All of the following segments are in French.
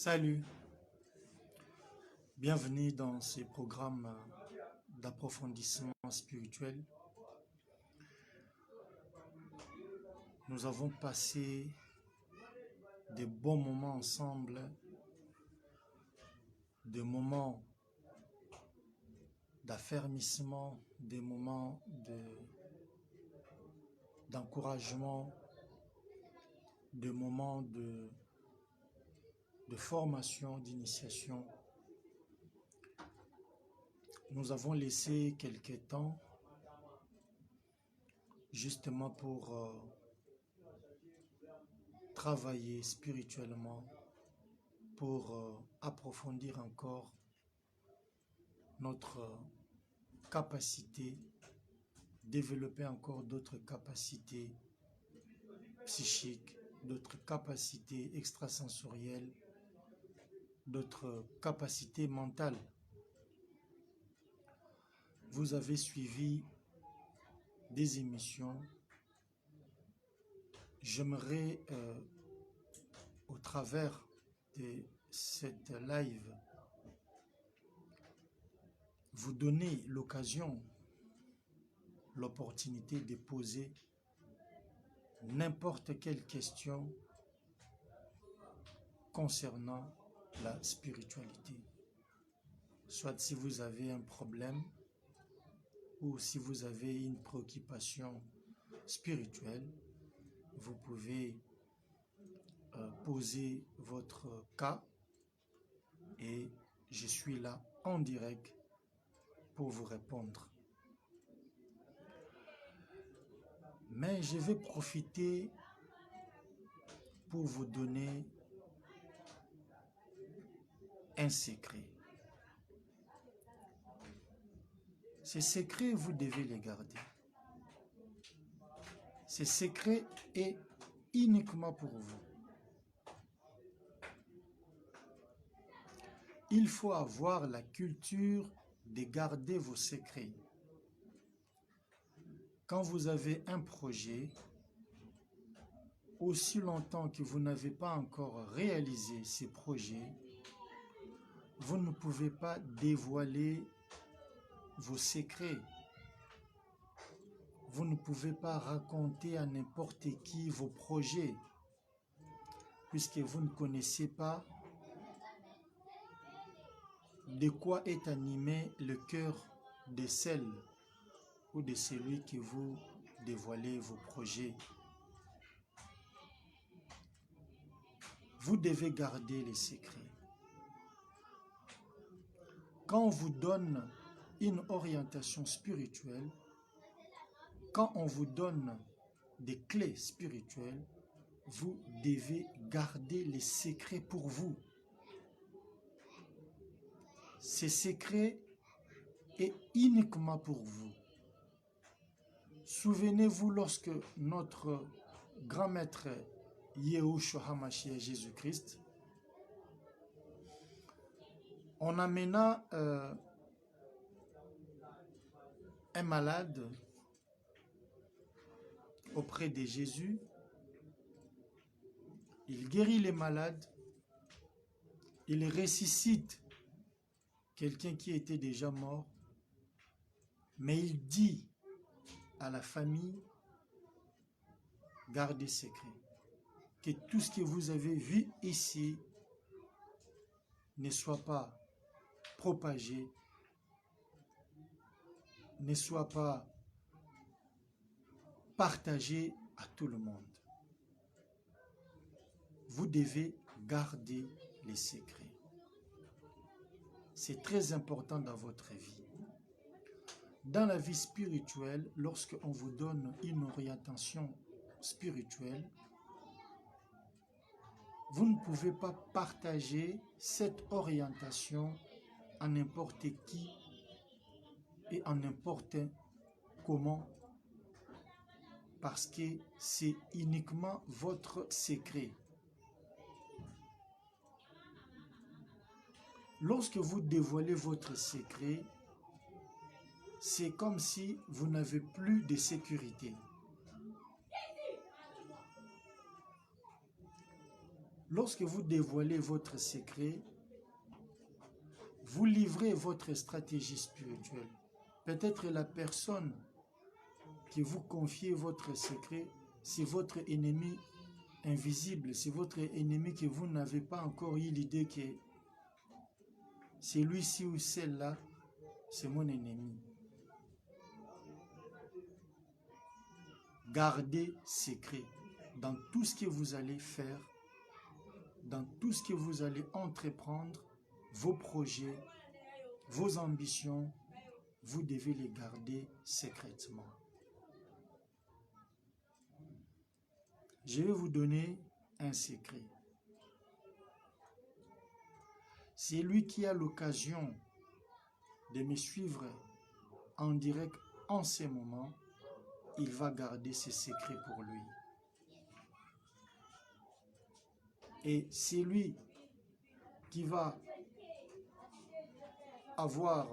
Salut, bienvenue dans ces programmes d'approfondissement spirituel. Nous avons passé des bons moments ensemble, des moments d'affermissement, des moments d'encouragement, des moments de formation, d'initiation. Nous avons laissé quelques temps justement pour travailler spirituellement, pour approfondir encore notre capacité, développer encore d'autres capacités psychiques, d'autres capacités extrasensorielles, d'autres capacités mentales. Vous avez suivi des émissions. J'aimerais, au travers de cette live, vous donner l'occasion, l'opportunité de poser n'importe quelle question concernant la spiritualité. Soit si vous avez un problème ou si vous avez une préoccupation spirituelle, vous pouvez poser votre cas et je suis là en direct pour vous répondre. Mais je vais profiter pour vous donner un secret. Ces secrets, vous devez les garder. Ce secret est uniquement pour vous. Il faut avoir la culture de garder vos secrets. Quand vous avez un projet, aussi longtemps que vous n'avez pas encore réalisé ces projets, vous ne pouvez pas dévoiler vos secrets. Vous ne pouvez pas raconter à n'importe qui vos projets, puisque vous ne connaissez pas de quoi est animé le cœur de celle ou de celui que vous dévoilez vos projets. Vous devez garder les secrets. Quand on vous donne une orientation spirituelle, quand on vous donne des clés spirituelles, vous devez garder les secrets pour vous. Ces secrets est uniquement pour vous. Souvenez-vous lorsque notre grand maître Yeshua HaMashiach Jésus-Christ, on amena un malade auprès de Jésus, il guérit les malades, il ressuscite quelqu'un qui était déjà mort, mais il dit à la famille, gardez secret, que tout ce que vous avez vu ici ne soit pas propagé, ne soit pas partagé à tout le monde. Vous devez garder les secrets. C'est très important dans votre vie. Dans la vie spirituelle, lorsqu'on vous donne une orientation spirituelle, vous ne pouvez pas partager cette orientation à n'importe qui et à n'importe comment, parce que c'est uniquement votre secret. Lorsque vous dévoilez votre secret, c'est comme si vous n'avez plus de sécurité. Lorsque vous dévoilez votre secret, vous livrez votre stratégie spirituelle. Peut-être la personne qui vous confie votre secret, c'est votre ennemi invisible, c'est votre ennemi que vous n'avez pas encore eu l'idée que celui-ci ou celle-là, c'est mon ennemi. Gardez secret dans tout ce que vous allez faire, dans tout ce que vous allez entreprendre, vos projets, vos ambitions, vous devez les garder secrètement. Je vais vous donner un secret. C'est lui qui a l'occasion de me suivre en direct en ce moment, il va garder ses secrets pour lui. Et c'est lui qui va avoir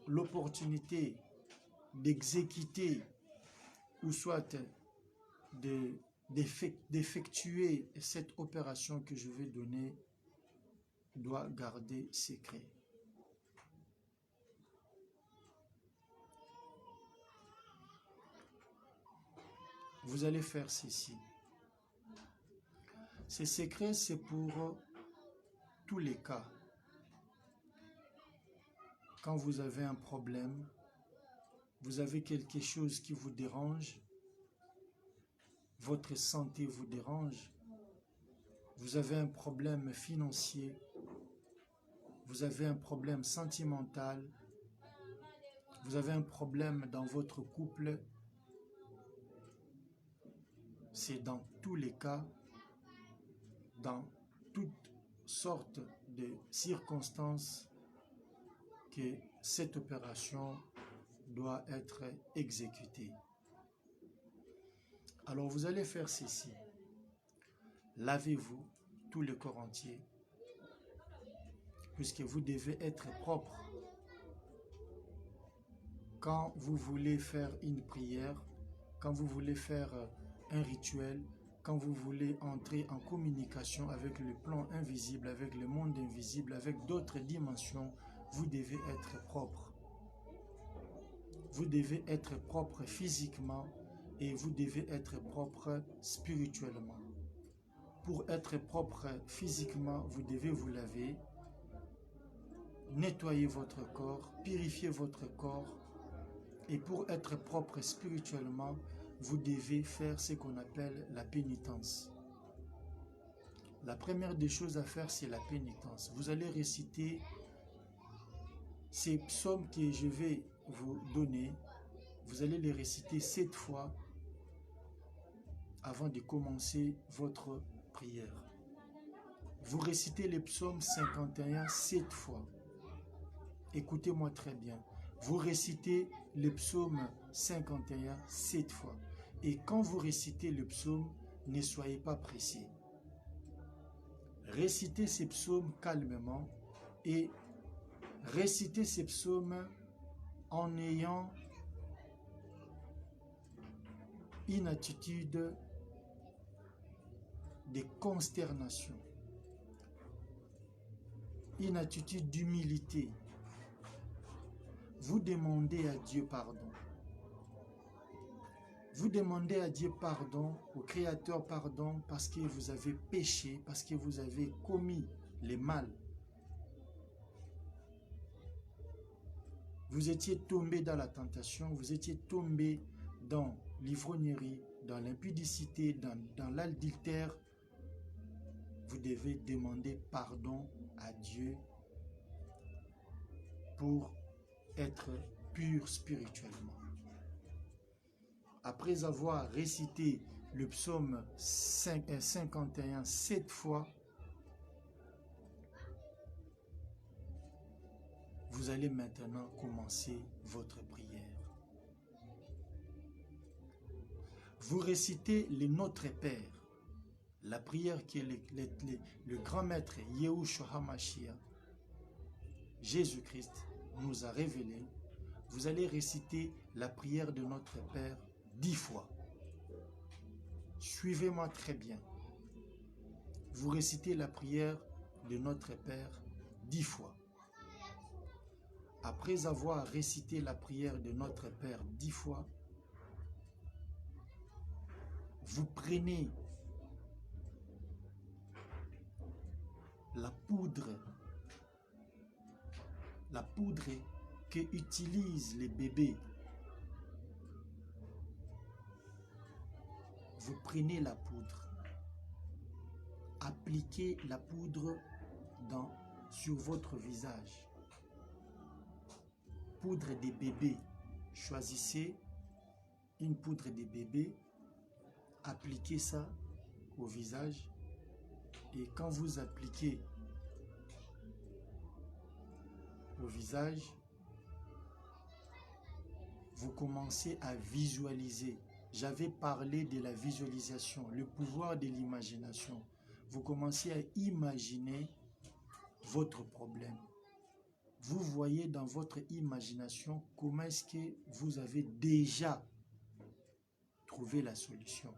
l'opportunité d'exécuter ou soit d'effectuer cette opération que je vais donner, doit garder secret. Vous allez faire ceci. Ces secrets, c'est pour tous les cas. Quand vous avez un problème, vous avez quelque chose qui vous dérange, votre santé vous dérange, vous avez un problème financier, vous avez un problème sentimental, vous avez un problème dans votre couple, c'est dans tous les cas, dans toutes sortes de circonstances que cette opération doit être exécutée. Alors vous allez faire ceci. Lavez-vous tout le corps entier, puisque vous devez être propre. Quand vous voulez faire une prière, quand vous voulez faire un rituel, quand vous voulez entrer en communication avec le plan invisible, avec le monde invisible, avec d'autres dimensions, vous devez être propre. Vous devez être propre physiquement et vous devez être propre spirituellement. Pour être propre physiquement, vous devez vous laver, nettoyer votre corps, purifier votre corps. Et pour être propre spirituellement, vous devez faire ce qu'on appelle la pénitence. La première des choses à faire, c'est la pénitence. Vous allez réciter ces psaumes que je vais vous donner. Vous allez les réciter 7 fois avant de commencer votre prière. Vous récitez les psaumes 51 7 fois. Écoutez-moi très bien. Vous récitez le psaume 51 7 fois. Et quand vous récitez le psaume, ne soyez pas pressés. Récitez ces psaumes calmement et récitez ces psaumes en ayant une attitude de consternation, une attitude d'humilité. Vous demandez à Dieu pardon. Vous demandez à Dieu pardon, au Créateur pardon, parce que vous avez péché, parce que vous avez commis le mal. Vous étiez tombé dans la tentation, vous étiez tombé dans l'ivrognerie, dans l'impudicité, dans l'adultère. Vous devez demander pardon à Dieu pour être pur spirituellement. Après avoir récité le psaume 51 7 fois, vous allez maintenant commencer votre prière. Vous récitez le Notre Père, la prière qui est le grand maître Yahushua HaMashiach, Jésus-Christ, nous a révélé. Vous allez réciter la prière de Notre Père 10 fois. Suivez-moi très bien. vous récitez la prière de Notre Père 10 fois. Après avoir récité la prière de Notre Père 10 fois, vous prenez la poudre que utilisent les bébés. Vous prenez la poudre, appliquez la poudre sur votre visage. Poudre des bébés. Choisissez une poudre des bébés, appliquez ça au visage et quand vous appliquez au visage, vous commencez à visualiser. J'avais parlé de la visualisation, le pouvoir de l'imagination. Vous commencez à imaginer votre problème. Vous voyez dans votre imagination comment est-ce que vous avez déjà trouvé la solution.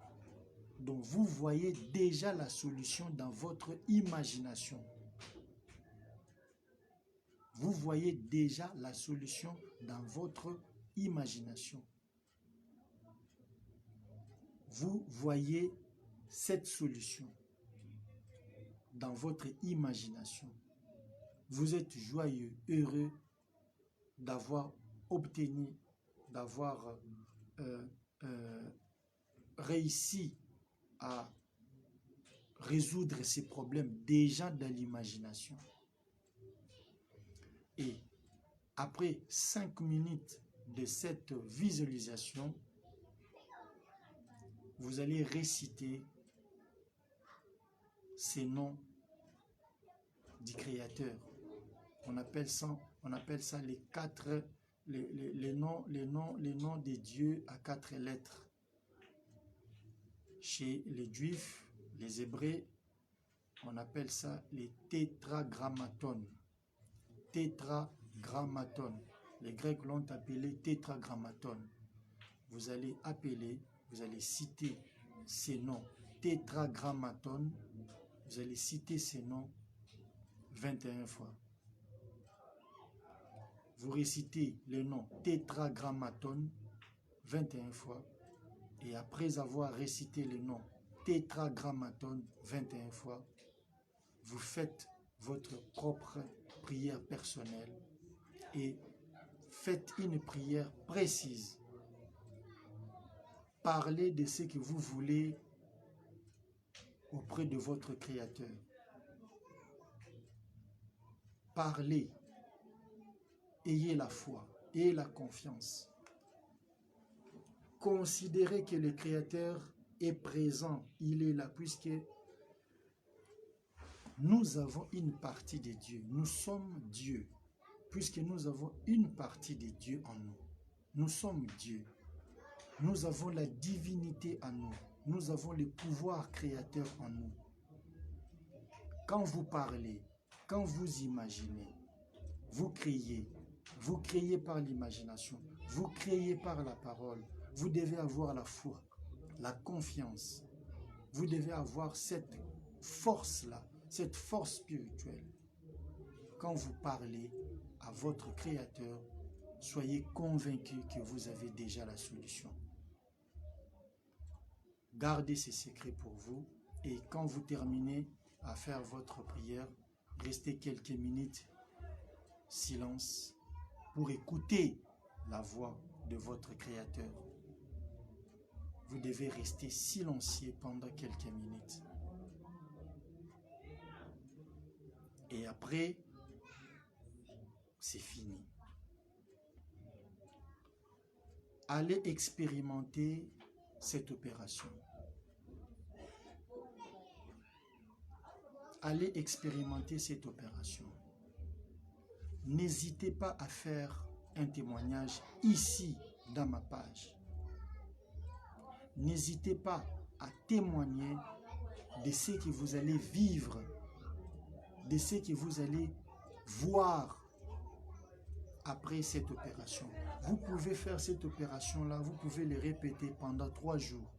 Donc vous voyez déjà la solution dans votre imagination. Vous voyez déjà la solution dans votre imagination. Vous voyez cette solution dans votre imagination. Vous êtes joyeux, heureux d'avoir obtenu, d'avoir réussi à résoudre ces problèmes déjà dans l'imagination. Et après 5 minutes de cette visualisation, vous allez réciter ces noms du Créateur. On appelle ça les noms des dieux à 4 lettres. Chez les Juifs, les Hébreux, on appelle ça les tétragrammatons. Tétragrammaton. Les Grecs l'ont appelé tétragrammaton. Vous allez citer ces noms. Tétragrammaton, vous allez citer ces noms 21 fois. Vous récitez le nom tétragrammaton 21 fois. Et après avoir récité le nom tétragrammaton 21 fois, vous faites votre propre prière personnelle et faites une prière précise. Parlez de ce que vous voulez auprès de votre Créateur. Parlez, ayez la foi, ayez la confiance. Considérez que le Créateur est présent, il est là, puisque nous avons une partie de Dieu. Nous sommes Dieu, puisque nous avons une partie de Dieu en nous. Nous sommes Dieu. Nous avons la divinité en nous. Nous avons le pouvoir créateur en nous. Quand vous parlez, quand vous imaginez, vous créez par l'imagination, vous créez par la parole. Vous devez avoir la foi, la confiance. Vous devez avoir cette force-là, cette force spirituelle. Quand vous parlez à votre Créateur, soyez convaincus que vous avez déjà la solution. Gardez ces secrets pour vous et quand vous terminez à faire votre prière, restez quelques minutes, silence, pour écouter la voix de votre Créateur. Vous devez rester silencieux pendant quelques minutes. Et après, c'est fini. Allez expérimenter cette opération. Allez expérimenter cette opération. N'hésitez pas à faire un témoignage ici dans ma page. N'hésitez pas à témoigner de ce que vous allez vivre, de ce que vous allez voir après cette opération. Vous pouvez faire cette opération-là, vous pouvez le répéter pendant 3 jours.